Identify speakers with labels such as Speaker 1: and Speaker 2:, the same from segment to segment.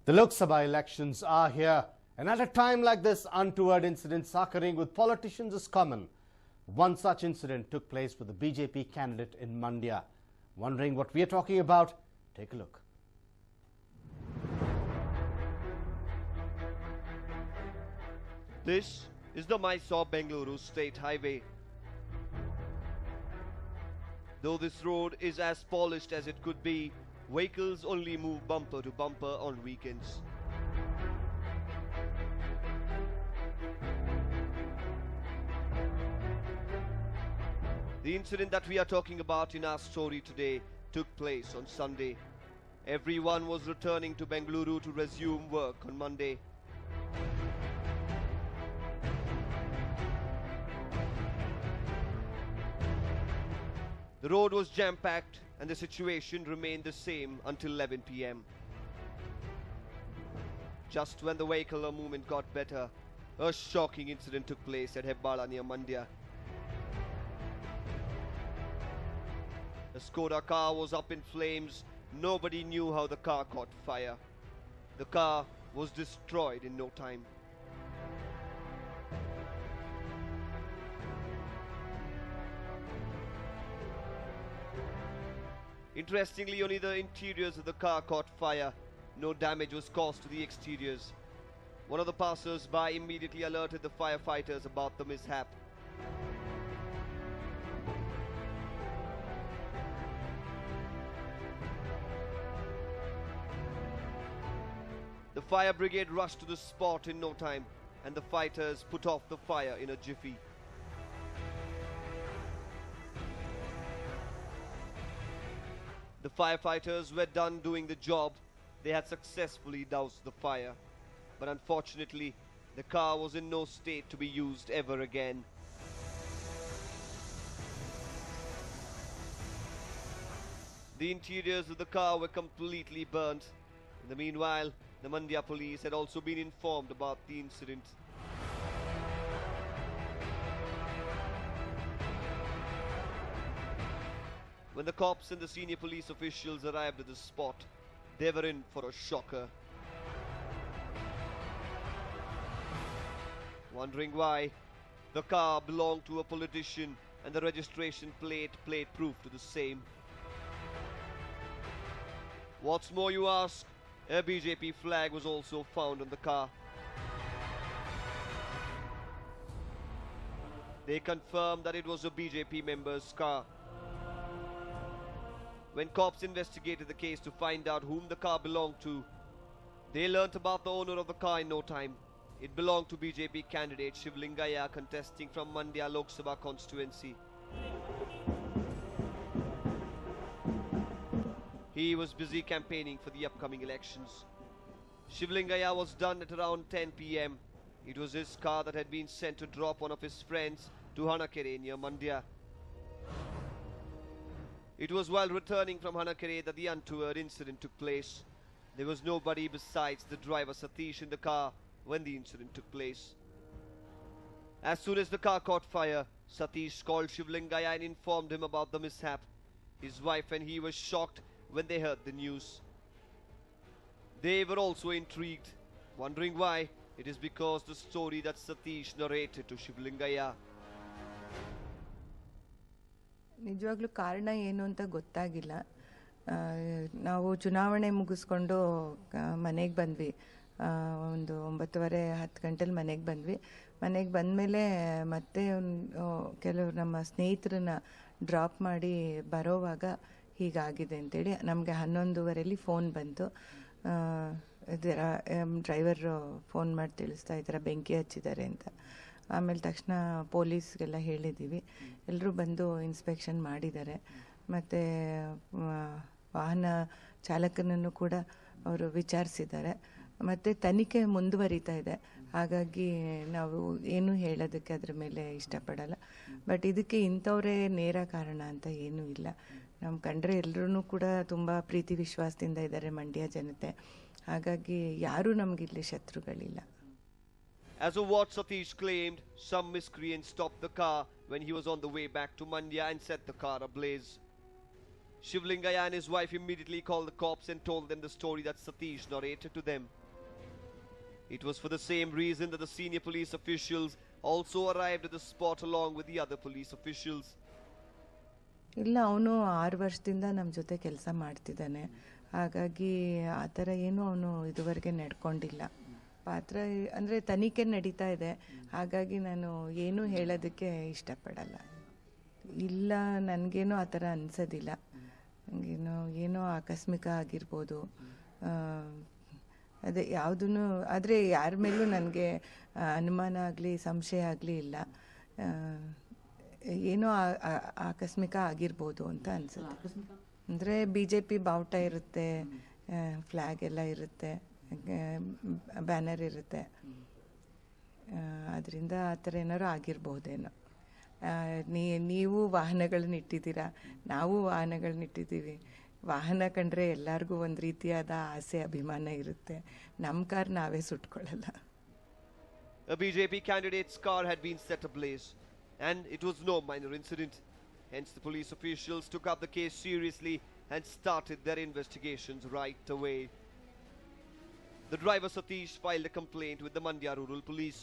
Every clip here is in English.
Speaker 1: The Lok Sabha elections are here, and at a time like this, untoward incidents occurring with politicians is common. One such incident took place with the BJP candidate in Mandya. Wondering what we are talking about? Take a look.
Speaker 2: This is the Mysore-Bengaluru State Highway. Though this road is as polished as it could be, vehicles only move bumper to bumper on weekends. The incident that we are talking about in our story today took place on Sunday. Everyone was returning to Bengaluru to resume work on Monday. The road was jam-packed and the situation remained the same until 11 p.m. Just when the vehicular movement got better, a shocking incident took place at Hebbala near Mandya. The Skoda car was up in flames. Nobody knew how the car caught fire. The car was destroyed in no time. Interestingly, only the interiors of the car caught fire. No damage was caused to the exteriors. One of the passers-by immediately alerted the firefighters about the mishap. The fire brigade rushed to the spot in no time, and the fighters put off the fire in a jiffy. The firefighters were done doing the job. They had successfully doused the fire. But unfortunately, the car was in no state to be used ever again. The interiors of the car were completely burnt. In the meanwhile, the Mandya police had also been informed about the incident. When the cops and the senior police officials arrived at the spot, they were in for a shocker. Wondering why? The car belonged to a politician and the registration plate proof to the same. What's more, you ask, a BJP flag was also found on the car. They confirmed that it was a BJP member's car. When cops investigated the case to find out whom the car belonged to, they learnt about the owner of the car in no time. It belonged to BJP candidate Shivlingaya, contesting from Mandya Lok Sabha constituency. He was busy campaigning for the upcoming elections. Shivlingaya was done at around 10 p.m. It was his car that had been sent to drop one of his friends to Hanakere near Mandya. It was while returning from Hanakere that the untoward incident took place. There was nobody besides the driver Satish in the car when the incident took place. As soon as the car caught fire, Satish called Shivlingaya and informed him about the mishap. His wife and he were shocked when they heard the news. They were also intrigued, wondering why. It is because the story that Satish narrated to Shivlingaya.
Speaker 3: ನಿಜವಾಗ್ಲೂ ಕಾರಣ ಏನು ಅಂತ ಗೊತ್ತಾಗಿಲ್ಲ. ನಾವು ಚುನಾವಣೆ ಮುಗಿಸ್ಕೊಂಡು ಮನೆಗೆ ಬಂದ್ವಿ. ಒಂದು 9:30 10 ಗಂಟೆಲಿ ಮನೆಗೆ ಬಂದ್ವಿ. ಮನೆಗೆ ಬಂದಮೇಲೆ ಮತ್ತೆ ಕೆಲವರು ನಮ್ಮ ಸ್ನೇಹಿತರನ್ನ ಡ್ರಾಪ್ ಮಾಡಿ ಬರೋವಾಗ ಹೀಗಾಗಿದೆ ಅಂತೇಳಿ ನಮಗೆ 11:15 ಫೋನ್ ಬಂತು. ಡ್ರೈವರ್ ಫೋನ್ ಮಾಡಿ ತಿಳಿಸ್ತಾ ಈ ಥರ ಬೆಂಕಿ ಹಚ್ಚಿದ್ದಾರೆ ಅಂತ. ಆಮೇಲೆ ತಕ್ಷಣ ಪೊಲೀಸ್ಗೆಲ್ಲ ಹೇಳಿದ್ದೀವಿ. ಎಲ್ಲರೂ ಬಂದು ಇನ್ಸ್ಪೆಕ್ಷನ್ ಮಾಡಿದ್ದಾರೆ. ಮತ್ತು ವಾಹನ ಚಾಲಕನನ್ನು ಕೂಡ ಅವರು ವಿಚಾರಿಸಿದ್ದಾರೆ. ಮತ್ತು ತನಿಖೆ ಮುಂದುವರಿತಾ ಇದೆ. ಹಾಗಾಗಿ ನಾವು ಏನೂ ಹೇಳೋದಕ್ಕೆ ಅದ್ರ ಮೇಲೆ ಇಷ್ಟಪಡಲ್ಲ. ಬಟ್ ಇದಕ್ಕೆ ಇಂಥವರೇ ನೇರ ಕಾರಣ ಅಂತ ಏನೂ ಇಲ್ಲ. ನಮ್ಮ ಕಂಡ್ರೆ ಎಲ್ಲರೂ ಕೂಡ ತುಂಬ ಪ್ರೀತಿ ವಿಶ್ವಾಸದಿಂದ ಇದ್ದಾರೆ ಮಂಡ್ಯ ಜನತೆ. ಹಾಗಾಗಿ ಯಾರೂ ನಮಗಿಲ್ಲಿ ಶತ್ರುಗಳಿಲ್ಲ.
Speaker 2: As of what Satish claimed, some miscreant stopped the car when he was on the way back to Mandya and set the car ablaze. Shivlingaya and his wife immediately called the cops and told them the story that Satish narrated to them. It was for the same reason that the senior police officials also arrived at the spot along with the other police officials.
Speaker 3: ಇಲ್ಲ, ಅವನು 6 ವರ್ಷದಿಂದ ನಮ್ಮ ಜೊತೆ ಕೆಲಸ ಮಾಡ್ತಿದ್ದಾನೆ. ಹಾಗಾಗಿ ಆ ಥರ ಏನೂ ಅವನು ಇದುವರೆಗೆ ನಡ್ಕೊಂಡಿಲ್ಲ. ಪಾತ್ರ ಅಂದರೆ ತನಿಖೆ ನಡೀತಾ ಇದೆ, ಹಾಗಾಗಿ ನಾನು ಏನೂ ಹೇಳೋದಕ್ಕೆ ಇಷ್ಟಪಡಲ್ಲ. ಇಲ್ಲ, ನನಗೇನೋ ಆ ಥರ ಅನಿಸೋದಿಲ್ಲ. ಏನೋ ಆಕಸ್ಮಿಕ ಆಗಿರ್ಬೋದು, ಅದೇ ಯಾವುದೂ. ಆದರೆ ಯಾರ ಮೇಲೂ ನನಗೆ ಅನುಮಾನ ಆಗಲಿ ಸಂಶಯ ಆಗಲಿ ಇಲ್ಲ. ಏನೋ ಆಕಸ್ಮಿಕ ಆಗಿರ್ಬೋದು ಅಂತ ಅನಿಸುತ್ತೆ. ಅಂದರೆ BJP ಬಾವುಟ ಇರುತ್ತೆ, ಫ್ಲ್ಯಾಗ್ ಎಲ್ಲ ಇರುತ್ತೆ, ಬ್ಯಾನರ್ ಇರುತ್ತೆ. ಅದರಿಂದ ಆ ಥರ ಏನಾದ್ರು ಆಗಿರ್ಬೋದೇನೋ. ನೀವು ವಾಹನಗಳನ್ನ ಇಟ್ಟಿದ್ದೀರಾ, ನಾವು ವಾಹನಗಳನ್ನ ಇಟ್ಟಿದ್ದೀವಿ. ವಾಹನ ಕಂಡ್ರೆ ಎಲ್ಲರಿಗೂ ಒಂದು ರೀತಿಯಾದ ಆಸೆ ಅಭಿಮಾನ ಇರುತ್ತೆ. ನಮ್ಮ ಕಾರ್ ನಾವೇ ಸುಟ್ಕೊಳ್ಳಲ್ಲ.
Speaker 2: A BJP candidate's car had been set ablaze, and it was no minor incident. Hence, the police officials took up the case seriously and started their investigations right away. The driver Satish filed a complaint with the Mandya Rural Police.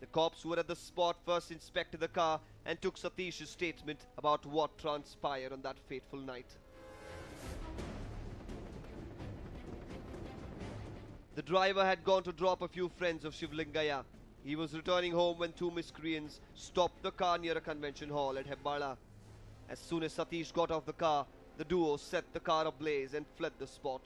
Speaker 2: The cops who were at the spot first inspected the car and took Satish's statement about what transpired on that fateful night. The driver had gone to drop a few friends of Shivlingaya. He was returning home when two miscreants stopped the car near a convention hall at Hebbala. As soon as Satish got off the car, the duo set the car ablaze and fled the spot.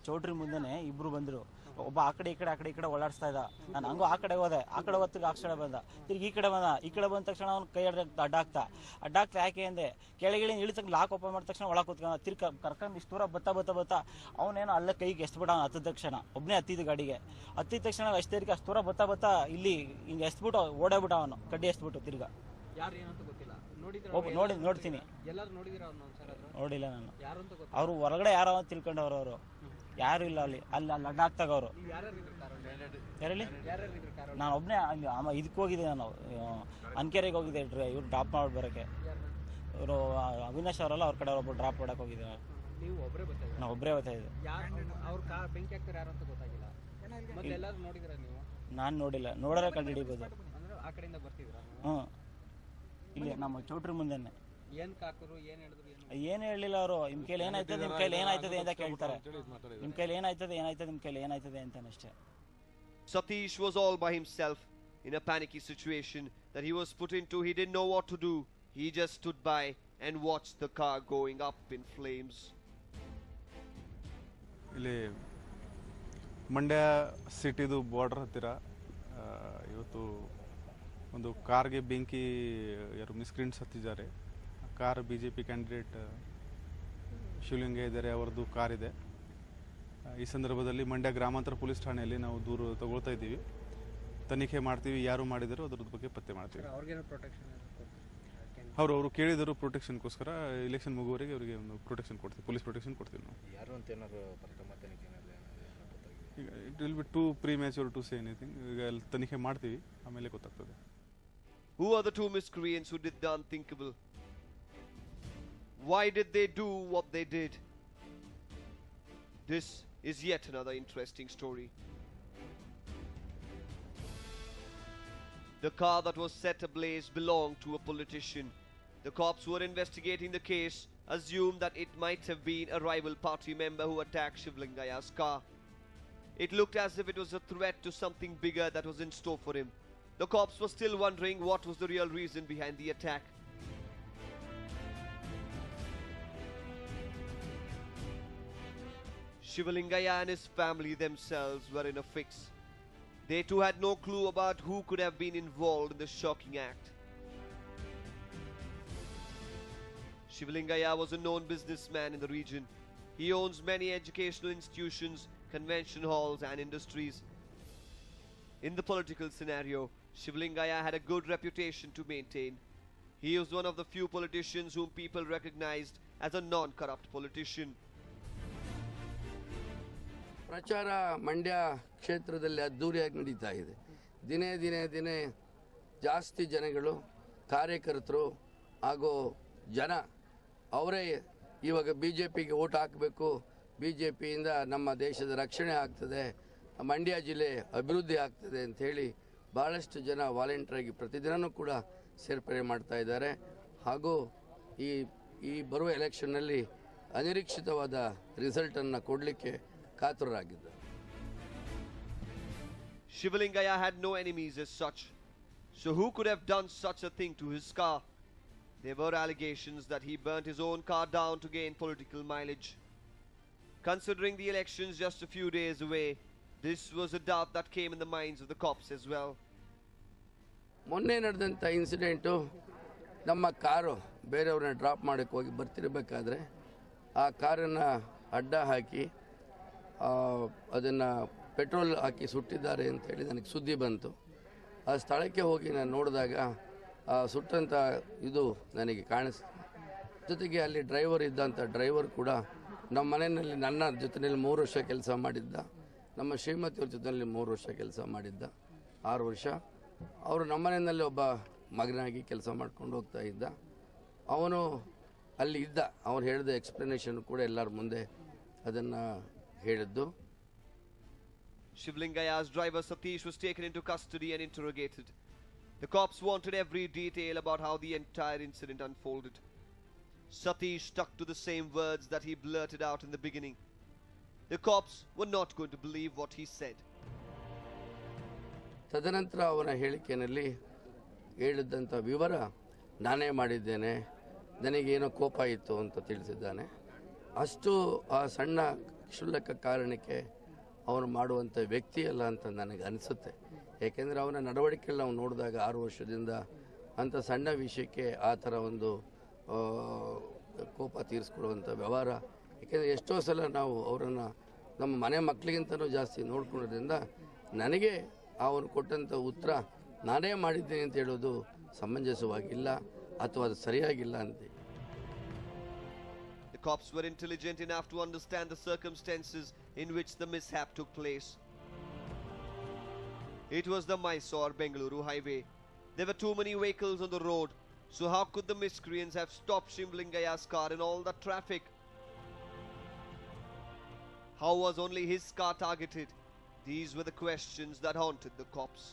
Speaker 4: ಚೌಟ್ರಿ ಮುಂದೆನೆ ಇಬ್ರು ಬಂದ್ರು. ಒಬ್ಬ ಆ ಕಡೆ ಈ ಕಡೆ ಓಡಾಡಿಸ್ತಾ ಇದ್ದ. ನಾನು ಹಂಗು ಆ ಕಡೆ ಹೋದೆ. ಆ ಕಡೆ ಹೊತ್ತಿಗೆ ಆ ಕಡೆ ಬಂದ, ತಿರ್ಗಿ ಈ ಕಡೆ ಬಂದ ತಕ್ಷಣ ಅವ್ನು ಕೈ ಅಡ್ಡಾಕ್ತಾ ಯಾಕೆ ಅಂದೆ. ಕೆಳಗಿಳಿ ಇಳಿತಕ್ಕ ಲಾಕ್ ಓಪನ್ ಮಾಡಿದ ತಕ್ಷಣ ಒಳಗೆ ಕೂತ್ಕೊಂಡ. ತಿರ್ಗಿ ಕರ್ಕೊಂಡು ಇಷ್ಟು ದೂರ ಬತ್ತಾ ಅವನೇನೋ ಅಲ್ಲೇ ಕೈಗೆ ಎಸ್ಬಿಟ್ಟ. ಅವ್ನು ಹತ್ತಿದ ತಕ್ಷಣ ಒಬ್ಬನೇ ಹತ್ತಿದ ಗಾಡಿಗೆ. ಹತ್ತಿದ ತಕ್ಷಣ ಎಷ್ಟೇರಿಗೆ ಅಷ್ಟು ದೂರ ಬತ್ತಾ ಇಲ್ಲಿ ಹಿಂಗೆ ಎಸ್ಬಿಟ್ಟು ಓಡಾಬಿಟ್ಟ. ಅವನು ಕಡ್ಡಿ ಎಸ್ಬಿಟ್ಟು ತಿರ್ಗಾ. ನೋಡ್ತೀನಿ. ನೋಡಿಲ್ಲ ನಾನು. ಅವ್ರು ಹೊರಗಡೆ ಯಾರೋ ತಿಳ್ಕೊಂಡವ್ರು. ಅವರು ಯಾರು ಇಲ್ಲ ಅಲ್ಲಿ ಅಡ್ಡ ಹಾಕ್ತಾಗ ಅವರು. ಯಾರಲ್ಲಿ ನಾನು ಒಬ್ಬನೇ ಇದಕ್ಕೆ ಹೋಗಿದ್ದೆ. ನಾನು ಅನ್ಕೆರೆಗೆ ಹೋಗಿದ್ದೆ. ಇವ್ರು ಡ್ರಾಪ್ ಮಾಡಿ ಬರೋಕ್ಕೆ. ಇವರು ಅವಿನಾಶ್ ಅವರಲ್ಲ, ಅವ್ರ ಕಡೆ ಒಬ್ಬರು ಡ್ರಾಪ್ ಮಾಡಕ್ಕೆ ಹೋಗಿದ್ದೆ. ನಾವು ಒಬ್ಬರೇ ಬರ್ತಾ ಇದ್ದೆ. ನಾನು ನೋಡಿಲ್ಲ. ನೋಡೋರೆ ಕಂಡು ಹಿಡಿಬೋದು. ಹ್ಞೂ, ಇಲ್ಲಿ ನಮ್ಮ ಚೌಟ್ರಿ ಮುಂದೆನೆ. ಏನು ಹೇಳಿಲ್ಲ ಅವರು. ನಿಮ್ಮ ಕೈಲಿ ಏನಾಯ್ತದೆ ಅಂತ ಕೇಳ್ತಾರೆ. ನಿಮ್ಮ ಕೈಲಿ ಏನಾಯ್ತದೆ ಅಂತ ಅಷ್ಟೇ.
Speaker 2: Satish was all by himself in a panicky situation that he was put into. He didn't know what to do. He just stood by and watched the car going up in flames.
Speaker 5: ಇಲ್ಲಿ Mandya ಸಿಟಿದು border ಹತ್ತಿರ ಇವತ್ತು ಒಂದು ಕಾರ್ಗೆ ಬೆಂಕಿ ಯಾರು ಮಿಸ್ಕ್ರೀಂಟ್ಸ್ ಹತ್ತಿದ್ದಾರೆ. Car BJP candidate Shivalingaiah ಇದ್ದಾರೆ, ಅವರದ್ದು car ಇದೆ. ಈ ಸಂದರ್ಭದಲ್ಲಿ ಮಂಡ್ಯ ಗ್ರಾಮಾಂತರ ಪೊಲೀಸ್ ಠಾಣೆಯಲ್ಲಿ ನಾವು ದೂರು ತಗೊಳ್ತಾ ಇದ್ದೀವಿ. ತನಿಖೆ ಮಾಡ್ತೀವಿ, ಯಾರು ಮಾಡಿದಾರೋ ಅದ್ರದ್ದು ಬಗ್ಗೆ ಪತ್ತೆ ಮಾಡ್ತೀವಿ. ಅವರು ಕೇಳಿದರು ಪ್ರೊಟೆಕ್ಷನ್ಗೋಸ್ಕರ. ಇಲೆಕ್ಷನ್ ಮುಗುವವರೆಗೆ ಅವರಿಗೆ ಒಂದು ಪ್ರೊಟೆಕ್ಷನ್ ಕೊಡ್ತೀವಿ, ಪೊಲೀಸ್ ಪ್ರೊಟೆಕ್ಷನ್ ಕೊಡ್ತೀವಿ ನಾವು. ಈಗ it will be too premature to say anything. ಈಗ ತನಿಖೆ ಮಾಡ್ತೀವಿ, ಆಮೇಲೆ ಗೊತ್ತಾಗ್ತದೆ.
Speaker 2: Who are the two miscreants who did the unthinkable? Why did they do what they did? This is yet another interesting story. The car that was set ablaze belonged to a politician. The cops who were investigating the case assumed that it might have been a rival party member who attacked Shivlingaya's car. It looked as if it was a threat to something bigger that was in store for him. The cops were still wondering what was the real reason behind the attack. Shivlingaya and his family themselves were in a fix. They too had no clue about who could have been involved in the shocking act. Shivlingaya was a known businessman in the region. He owns many educational institutions convention halls and industries. In the political scenario, Shivlingaya had a good reputation to maintain. He was one of the few politicians whom people recognized as a non-corrupt politician.
Speaker 6: ಪ್ರಚಾರ ಮಂಡ್ಯ ಕ್ಷೇತ್ರದಲ್ಲಿ ಅದ್ದೂರಿಯಾಗಿ ನಡೀತಾ ಇದೆ. ದಿನೇ ದಿನೇ ದಿನೇ ಜಾಸ್ತಿ ಜನಗಳು, ಕಾರ್ಯಕರ್ತರು ಹಾಗೂ ಜನ ಅವರೇ ಇವಾಗ BJPಗೆ ಓಟ್ ಹಾಕಬೇಕು, BJPಯಿಂದ ನಮ್ಮ ದೇಶದ ರಕ್ಷಣೆ ಆಗ್ತದೆ, ಮಂಡ್ಯ ಜಿಲ್ಲೆ ಅಭಿವೃದ್ಧಿ ಆಗ್ತದೆ ಅಂತ ಹೇಳಿ ಭಾಳಷ್ಟು ಜನ ವಾಲಂಟಿಯರಾಗಿ ಪ್ರತಿದಿನವೂ ಕೂಡ ಸೇರ್ಪಡೆ ಮಾಡ್ತಾ ಇದ್ದಾರೆ. ಹಾಗೂ ಈ ಬರುವ ಎಲೆಕ್ಷನ್ನಲ್ಲಿ ಅನಿರೀಕ್ಷಿತವಾದ ರಿಸಲ್ಟನ್ನು ಕೊಡಲಿಕ್ಕೆ ಕಾತುರರಾಗಿದ್ದಾರೆ.
Speaker 2: Shivlingaya had no enemies as such. So who could have done such a thing to his car? There were allegations that he burnt his own car down to gain political mileage. Considering the elections just a few days away, this was a doubt that came in the minds of the cops as well.
Speaker 6: ಮೊನ್ನೆ ನಡೆದಂಥ incident, ನಮ್ಮ car ಬೇರೆಯವ್ರನ್ನ drop ಮಾಡೋಕ್ಕೆ ಹೋಗಿ ಬರ್ತಿರಬೇಕಾದ್ರೆ ಆ ಕಾರನ್ನು ಅಡ್ಡ ಹಾಕಿ ಅದನ್ನು ಪೆಟ್ರೋಲ್ ಹಾಕಿ ಸುಟ್ಟಿದ್ದಾರೆ ಅಂತೇಳಿ ನನಗೆ ಸುದ್ದಿ ಬಂತು. ಆ ಸ್ಥಳಕ್ಕೆ ಹೋಗಿ ನಾನು ನೋಡಿದಾಗ ಸುಟ್ಟಂಥ ಇದು ನನಗೆ ಕಾಣಿಸ್ತು. ಜೊತೆಗೆ ಅಲ್ಲಿ ಡ್ರೈವರ್ ಇದ್ದಂಥ ಡ್ರೈವರ್ ಕೂಡ ನಮ್ಮ ಮನೆಯಲ್ಲಿ ನನ್ನ ಜೊತೆಯಲ್ಲಿ 3 ವರ್ಷ ಕೆಲಸ ಮಾಡಿದ್ದ, ನಮ್ಮ ಶ್ರೀಮತಿಯವ್ರ ಜೊತೆಯಲ್ಲಿ 3 ವರ್ಷ ಕೆಲಸ ಮಾಡಿದ್ದ, 6 ವರ್ಷ. ಅವರು ನಮ್ಮ ಮನೆಯಲ್ಲಿ ಒಬ್ಬ ಮಗನಾಗಿ ಕೆಲಸ ಮಾಡ್ಕೊಂಡು ಹೋಗ್ತಾ ಇದ್ದ. ಅವನು ಅಲ್ಲಿ ಇದ್ದ. ಅವನು ಹೇಳಿದ ಎಕ್ಸ್ಪ್ಲನೇಷನ್ ಕೂಡ ಎಲ್ಲರ ಮುಂದೆ ಅದನ್ನು ಹೇಳಿದ್ದು.
Speaker 2: Shivlingaya's driver Satish was taken into custody and interrogated. The cops wanted every detail about how the entire incident unfolded. Satish stuck to the same words that he blurted out in the beginning. The cops were not going to believe what he said.
Speaker 6: ತದನಂತರ ಅವನ ಹೇಳಿಕೆಯಲ್ಲಿ ಹೇಳಿದಂಥ ವಿವರ, ನಾನೇ ಮಾಡಿದ್ದೇನೆ, ನನಗೇನೋ ಕೋಪ ಇತ್ತು ಅಂತ ತಿಳಿಸಿದ್ದಾನೆ. ಅಷ್ಟು ಆ ಸಣ್ಣ ಕ್ಷುಲ್ಲಕ ಕಾರಣಕ್ಕೆ ಅವನು ಮಾಡುವಂಥ ವ್ಯಕ್ತಿ ಅಲ್ಲ ಅಂತ ನನಗೆ ಅನಿಸುತ್ತೆ. ಏಕೆಂದರೆ ಅವನ ನಡವಳಿಕೆಯಲ್ಲಿ ನಾವು ನೋಡಿದಾಗ 6 ವರ್ಷದಿಂದ ಅಂಥ ಸಣ್ಣ ವಿಷಯಕ್ಕೆ ಆ ಥರ ಒಂದು ಕೋಪ ತೀರಿಸ್ಕೊಳ್ಳುವಂಥ ವ್ಯವಹಾರ. ಏಕೆಂದರೆ ಎಷ್ಟೋ ಸಲ ನಾವು ಅವರನ್ನು ನಮ್ಮ ಮನೆ ಮಕ್ಕಳಿಗಿಂತನೂ ಜಾಸ್ತಿ ನೋಡ್ಕೊಳ್ಳೋದ್ರಿಂದ ನನಗೆ ಅವನು ಕೊಟ್ಟಂಥ ಉತ್ತರ ನಾನೇ ಮಾಡಿದ್ದೇನೆ ಅಂತ ಹೇಳೋದು ಸಮಂಜಸವಾಗಿಲ್ಲ ಅಥವಾ ಅದು ಸರಿಯಾಗಿಲ್ಲ ಅಂತ.
Speaker 2: The cops were intelligent enough to understand the circumstances in which the mishap took place. It was the Mysore-Bengaluru highway. There were too many vehicles on the road, so how could the miscreants have stopped Shivlingaya's car in all that traffic? How was only his car targeted? These were the questions that haunted the cops.